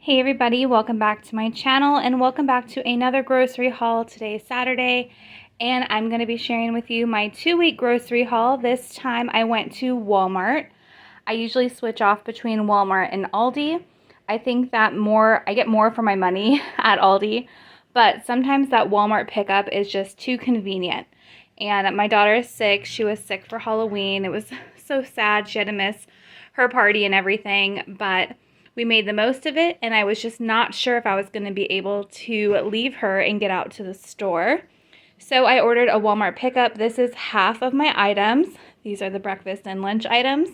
Hey everybody, welcome back to my channel and welcome back to another grocery haul. Today is Saturday and I'm going to be sharing with you my 2-week grocery haul. This time I went to Walmart. I usually switch off between Walmart and Aldi. I think that I get more for my money at Aldi, but sometimes that Walmart pickup is just too convenient. And my daughter is sick. She was sick for Halloween. It was so sad. She had to miss her party and everything, but we made the most of it, and I was just not sure if I was going to be able to leave her and get out to the store. So I ordered a Walmart pickup. This is half of my items. These are the breakfast and lunch items.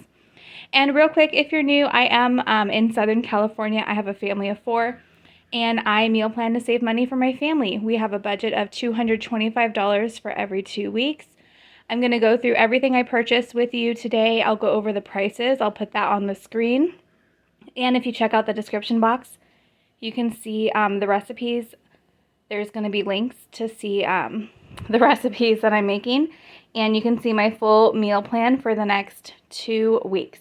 And real quick, if you're new, I am in Southern California. I have a family of 4, and I meal plan to save money for my family. We have a budget of $225 for every 2 weeks. I'm going to go through everything I purchased with you today. I'll go over the prices. I'll put that on the screen. And if you check out the description box, you can see the recipes. There's going to be links to see the recipes that I'm making. And you can see my full meal plan for the next 2 weeks.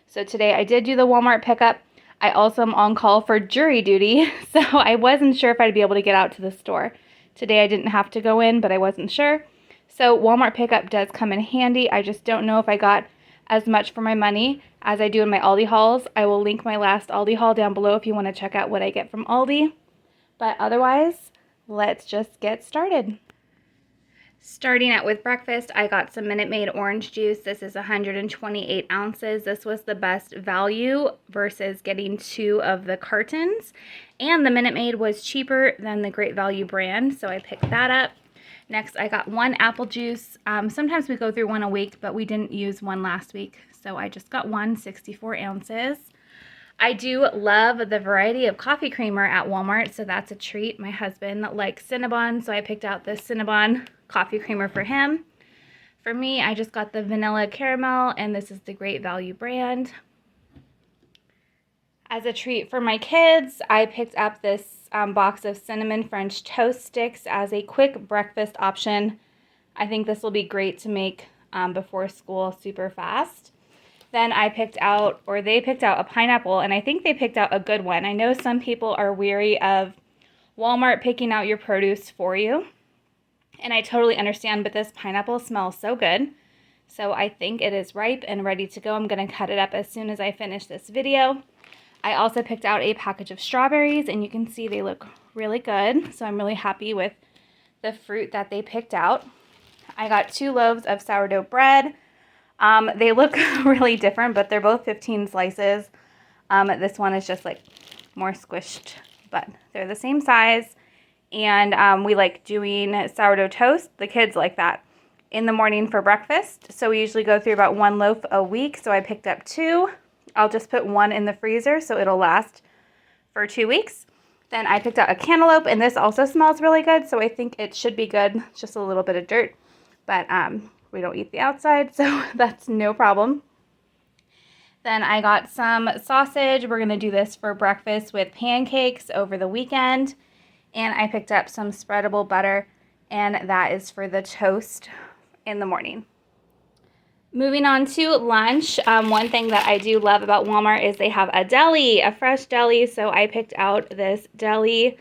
So today I did do the Walmart pickup. I also am on call for jury duty, so I wasn't sure if I'd be able to get out to the store. Today I didn't have to go in, but I wasn't sure. So Walmart pickup does come in handy. I just don't know if I got as much for my money as I do in my Aldi hauls. I will link my last Aldi haul down below if you want to check out what I get from Aldi. But otherwise, let's just get started. Starting out with breakfast, I got some Minute Maid orange juice. This is 128 ounces. This was the best value versus getting 2 of the cartons. And the Minute Maid was cheaper than the Great Value brand, so I picked that up. Next, I got 1 apple juice. Sometimes we go through 1 a week, but we didn't use 1 last week, so I just got 1, 64 ounces. I do love the variety of coffee creamer at Walmart, so that's a treat. My husband likes Cinnabon, so I picked out this Cinnabon coffee creamer for him. For me, I just got the vanilla caramel, and this is the Great Value brand. As a treat for my kids, I picked up this box of cinnamon French toast sticks as a quick breakfast option. I think this will be great to make before school super fast. Then they picked out a pineapple, and I think they picked out a good one. I know some people are weary of Walmart picking out your produce for you, and I totally understand, but this pineapple smells so good. So I think it is ripe and ready to go. I'm going to cut it up as soon as I finish this video. I also picked out a package of strawberries, and you can see they look really good. So I'm really happy with the fruit that they picked out. I got 2 loaves of sourdough bread. They look really different, but they're both 15 slices. This one is just like more squished, but they're the same size. And we like doing sourdough toast. The kids like that in the morning for breakfast. So we usually go through about 1 loaf a week. So I picked up 2. I'll just put 1 in the freezer so it'll last for 2 weeks. Then I picked out a cantaloupe, and this also smells really good, so I think it should be good. It's just a little bit of dirt, but we don't eat the outside, so that's no problem. Then I got some sausage. We're going to do this for breakfast with pancakes over the weekend. And I picked up some spreadable butter, and that is for the toast in the morning. Moving on to lunch, one thing that I do love about Walmart is they have a deli, a fresh deli. So I picked out this deli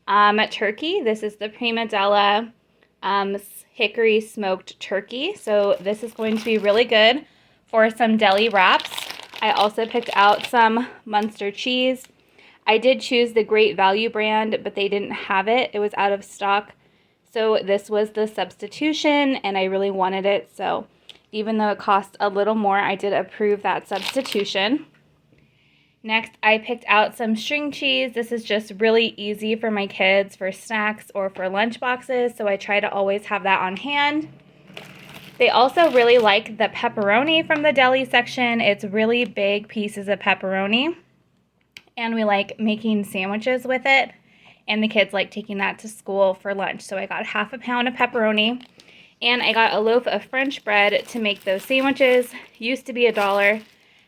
turkey. This is the Prima Deli hickory smoked turkey. So this is going to be really good for some deli wraps. I also picked out some Munster cheese. I did choose the Great Value brand, but they didn't have it. It was out of stock. So this was the substitution, and I really wanted it. So even though it cost a little more, I did approve that substitution. Next, I picked out some string cheese. This is just really easy for my kids for snacks or for lunch boxes, so I try to always have that on hand. They also really like the pepperoni from the deli section. It's really big pieces of pepperoni, and we like making sandwiches with it, and the kids like taking that to school for lunch. So I got half a pound of pepperoni. And I got a loaf of French bread to make those sandwiches. Used to be $1.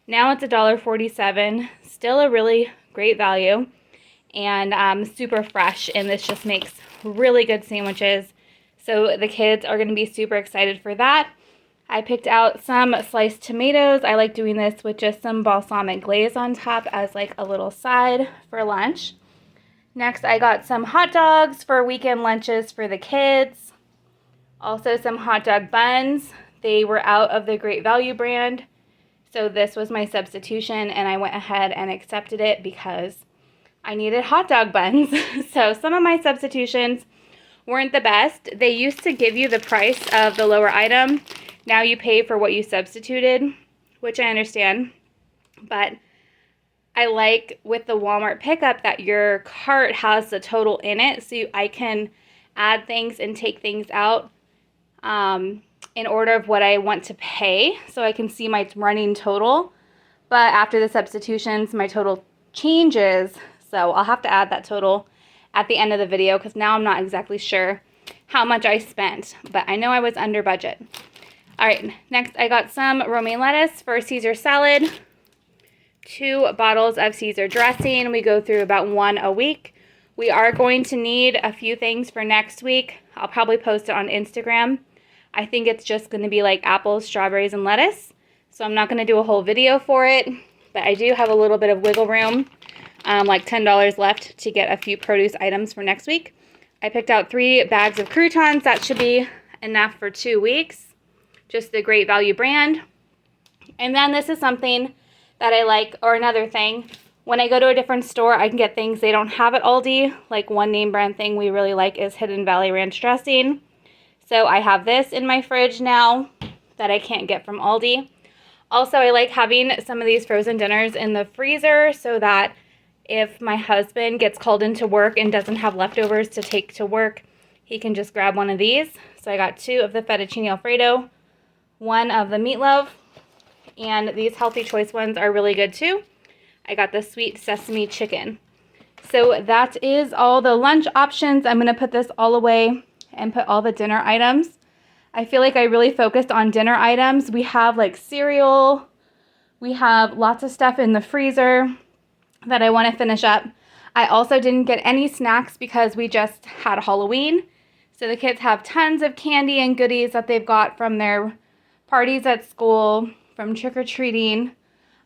Now it's $1.47. Still a really great value. And super fresh. And this just makes really good sandwiches. So the kids are going to be super excited for that. I picked out some sliced tomatoes. I like doing this with just some balsamic glaze on top as like a little side for lunch. Next, I got some hot dogs for weekend lunches for the kids. Also some hot dog buns. They were out of the Great Value brand, so this was my substitution, and I went ahead and accepted it because I needed hot dog buns. So some of my substitutions weren't the best. They used to give you the price of the lower item. Now you pay for what you substituted, which I understand. But I like with the Walmart pickup that your cart has the total in it, so I can add things and take things out in order of what I want to pay, so I can see my running total. But after the substitutions, my total changes, so I'll have to add that total at the end of the video because now I'm not exactly sure how much I spent, but I know I was under budget. All right, next I got some romaine lettuce for Caesar salad, 2 bottles of Caesar dressing. We go through about 1 a week. We are going to need a few things for next week. I'll probably post it on Instagram. I think it's just going to be like apples, strawberries, and lettuce. So I'm not going to do a whole video for it, but I do have a little bit of wiggle room, like $10 left to get a few produce items for next week. I picked out 3 bags of croutons. That should be enough for 2 weeks. Just the Great Value brand. And then this is something that I like, or another thing. When I go to a different store, I can get things they don't have at Aldi. Like one name brand thing we really like is Hidden Valley Ranch dressing. So I have this in my fridge now that I can't get from Aldi. Also, I like having some of these frozen dinners in the freezer so that if my husband gets called into work and doesn't have leftovers to take to work, he can just grab one of these. So I got 2 of the fettuccine alfredo, 1 of the meatloaf, and these healthy choice ones are really good too. I got the sweet sesame chicken. So that is all the lunch options. I'm going to put this all away and put all the dinner items. I feel like I really focused on dinner items. We have like cereal. We have lots of stuff in the freezer that I want to finish up. I also didn't get any snacks because we just had Halloween. So the kids have tons of candy and goodies that they've got from their parties at school, from trick-or-treating.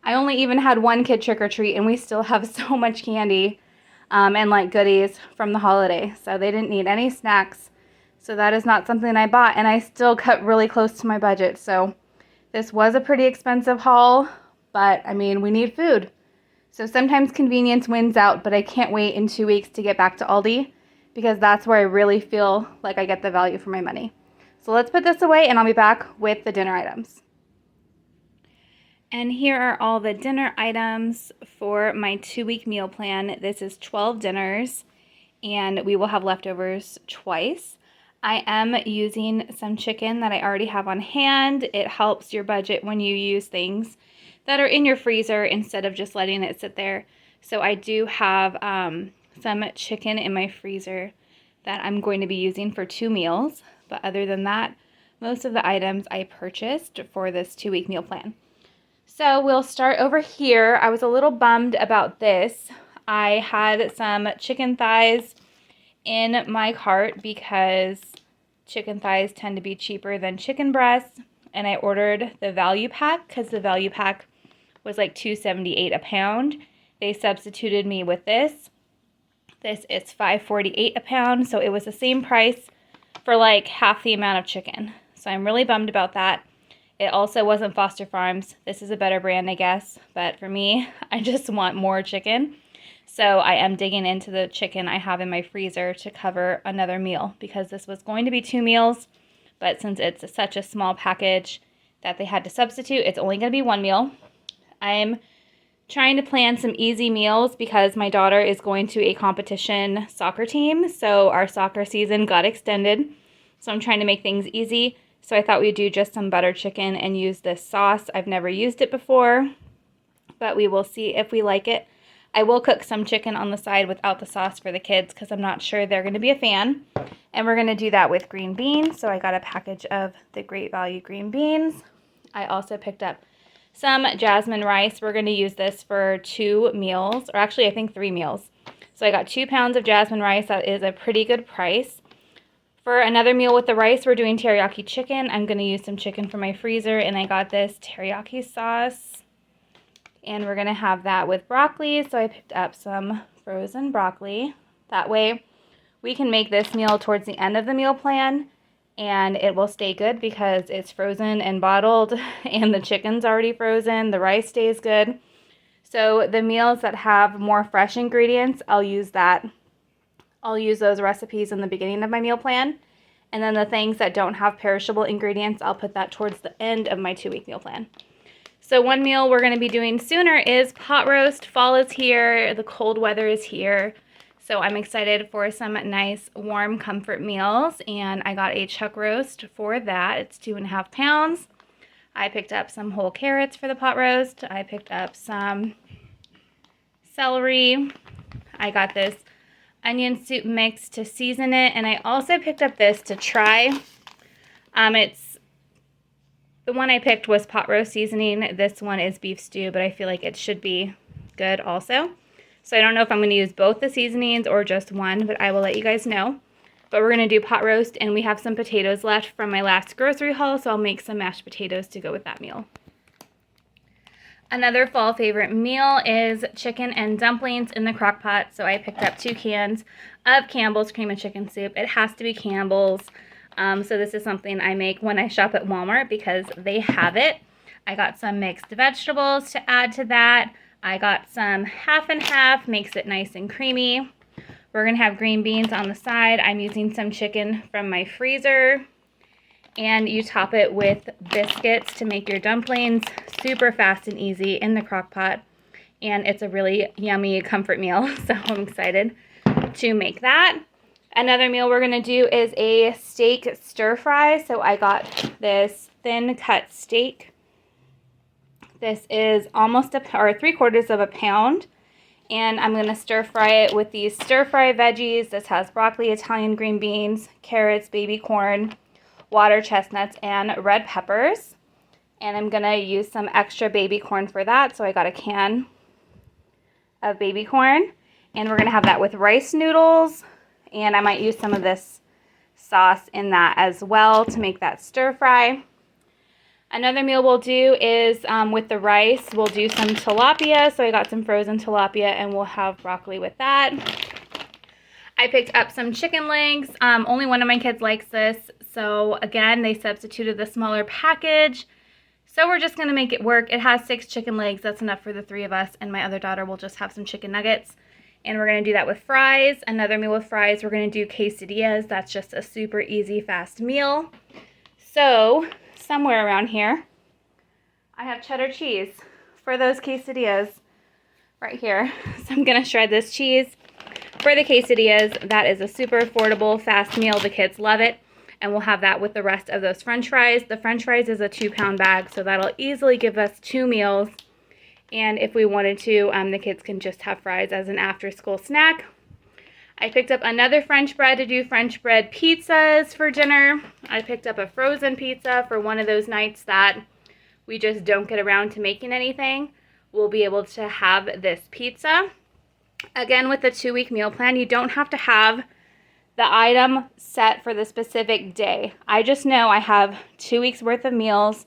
I only even had 1 kid trick-or-treat, and we still have so much candy and like goodies from the holiday. So they didn't need any snacks. So that is not something I bought, and I still cut really close to my budget. So this was a pretty expensive haul, but I mean, we need food. So sometimes convenience wins out, but I can't wait in 2 weeks to get back to Aldi because that's where I really feel like I get the value for my money. So let's put this away, and I'll be back with the dinner items. And here are all the dinner items for my 2-week meal plan. This is 12 dinners, and we will have leftovers twice. I am using some chicken that I already have on hand. It helps your budget when you use things that are in your freezer instead of just letting it sit there. So I do have some chicken in my freezer that I'm going to be using for 2 meals. But other than that, most of the items I purchased for this 2-week meal plan. So we'll start over here. I was a little bummed about this. I had some chicken thighs in my cart because chicken thighs tend to be cheaper than chicken breasts, and I ordered the value pack because the value pack was like $2.78 a pound. They substituted me with this. This is $5.48 a pound, so it was the same price for like half the amount of chicken. So I'm really bummed about that. It also wasn't Foster Farms. This is a better brand, I guess, but for me, I just want more chicken. So I am digging into the chicken I have in my freezer to cover another meal because this was going to be 2 meals, but since it's such a small package that they had to substitute, it's only going to be 1 meal. I'm trying to plan some easy meals because my daughter is going to a competition soccer team, so our soccer season got extended. So I'm trying to make things easy. So I thought we'd do just some butter chicken and use this sauce. I've never used it before, but we will see if we like it. I will cook some chicken on the side without the sauce for the kids because I'm not sure they're going to be a fan. And we're going to do that with green beans. So I got a package of the Great Value green beans. I also picked up some jasmine rice. We're going to use this for 2 meals, or actually I think 3 meals. So I got 2 pounds of jasmine rice. That is a pretty good price. For another meal with the rice, we're doing teriyaki chicken. I'm going to use some chicken from my freezer, and I got this teriyaki sauce. And we're going to have that with broccoli, so I picked up some frozen broccoli. That way we can make this meal towards the end of the meal plan, and it will stay good because it's frozen and bottled, and the chicken's already frozen. The rice stays good. So the meals that have more fresh ingredients, I'll use that. I'll use those recipes in the beginning of my meal plan. And then the things that don't have perishable ingredients, I'll put that towards the end of my 2-week meal plan. So one meal we're going to be doing sooner is pot roast. Fall is here. The cold weather is here. So I'm excited for some nice warm comfort meals. And I got a chuck roast for that. It's 2.5 pounds. I picked up some whole carrots for the pot roast. I picked up some celery. I got this onion soup mix to season it, and I also picked up this to try. It's the one I picked was pot roast seasoning. This one is beef stew, but I feel like it should be good also. So I don't know if I'm going to use both the seasonings or just one, but I will let you guys know. But we're going to do pot roast, and we have some potatoes left from my last grocery haul, so I'll make some mashed potatoes to go with that meal. Another fall favorite meal is chicken and dumplings in the crock pot. So I picked up 2 cans of Campbell's cream and chicken soup. It has to be Campbell's. So this is something I make when I shop at Walmart because they have it. I got some mixed vegetables to add to that. I got some half and half, makes it nice and creamy. We're going to have green beans on the side. I'm using some chicken from my freezer. And you top it with biscuits to make your dumplings super fast and easy in the crock pot. And it's a really yummy comfort meal, so I'm excited to make that. Another meal we're going to do is a steak stir fry. So I got this thin cut steak. This is almost 3/4 of a pound. And I'm going to stir fry it with these stir fry veggies. This has broccoli, Italian green beans, carrots, baby corn, water chestnuts, and red peppers. And I'm going to use some extra baby corn for that. So I got a can of baby corn. And we're going to have that with rice noodles. And I might use some of this sauce in that as well to make that stir fry. Another meal we'll do is with the rice, we'll do some tilapia. So I got some frozen tilapia, and we'll have broccoli with that. I picked up some chicken legs. Only one of my kids likes this. So again, they substituted the smaller package. So we're just going to make it work. It has 6 chicken legs. That's enough for the 3 of us. And my other daughter will just have some chicken nuggets. And we're going to do that with fries. Another meal with fries, we're going to do quesadillas. That's just a super easy, fast meal. So somewhere around here, I have cheddar cheese for those quesadillas right here. So I'm going to shred this cheese for the quesadillas. That is a super affordable, fast meal. The kids love it. And we'll have that with the rest of those french fries. The french fries is a 2-pound bag, so that'll easily give us 2 meals. And if we wanted to, the kids can just have fries as an after-school snack. I picked up another French bread to do French bread pizzas for dinner. I picked up a frozen pizza for one of those nights that we just don't get around to making anything. We'll be able to have this pizza. Again, with the 2-week meal plan, you don't have to have the item set for the specific day. I just know I have 2 weeks worth of meals.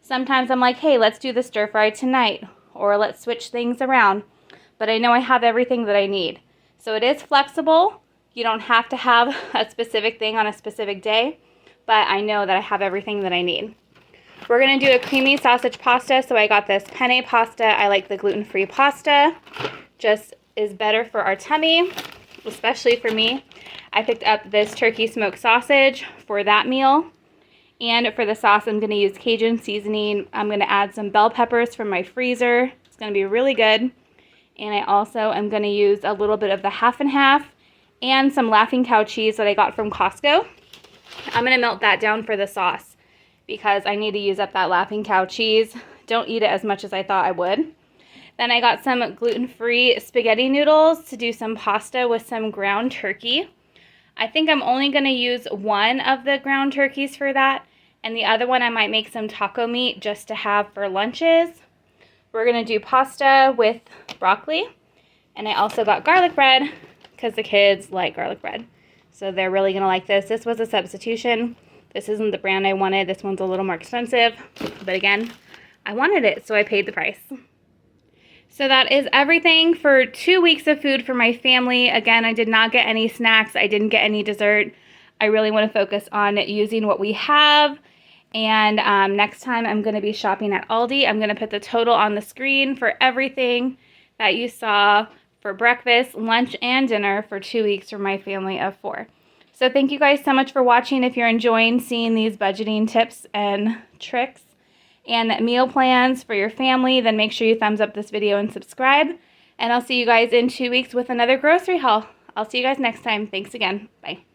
Sometimes I'm like, hey, let's do the stir fry tonight, or let's switch things around. But I know I have everything that I need. So it is flexible. You don't have to have a specific thing on a specific day, but I know that I have everything that I need. We're going to do a creamy sausage pasta. So I got this penne pasta. I like the gluten-free pasta. Just is better for our tummy, especially for me. I picked up this turkey smoked sausage for that meal. And for the sauce, I'm going to use Cajun seasoning. I'm going to add some bell peppers from my freezer. It's going to be really good. And I also am going to use a little bit of the half and half and some Laughing Cow cheese that I got from Costco. I'm going to melt that down for the sauce because I need to use up that Laughing Cow cheese. Don't eat it as much as I thought I would. Then I got some gluten-free spaghetti noodles to do some pasta with some ground turkey. I think I'm only going to use one of the ground turkeys for that. And the other one I might make some taco meat just to have for lunches. We're going to do pasta with broccoli. And I also got garlic bread because the kids like garlic bread. So they're really going to like this. This was a substitution. This isn't the brand I wanted. This one's a little more expensive. But again, I wanted it, so I paid the price. So that is everything for 2 weeks of food for my family. Again, I did not get any snacks. I didn't get any dessert. I really want to focus on using what we have. And next time I'm going to be shopping at Aldi. I'm going to put the total on the screen for everything that you saw for breakfast, lunch, and dinner for 2 weeks for my family of 4. So thank you guys so much for watching. If you're enjoying seeing these budgeting tips and tricks and meal plans for your family, then make sure you thumbs up this video and subscribe. And I'll see you guys in 2 weeks with another grocery haul. I'll see you guys next time. Thanks again. Bye.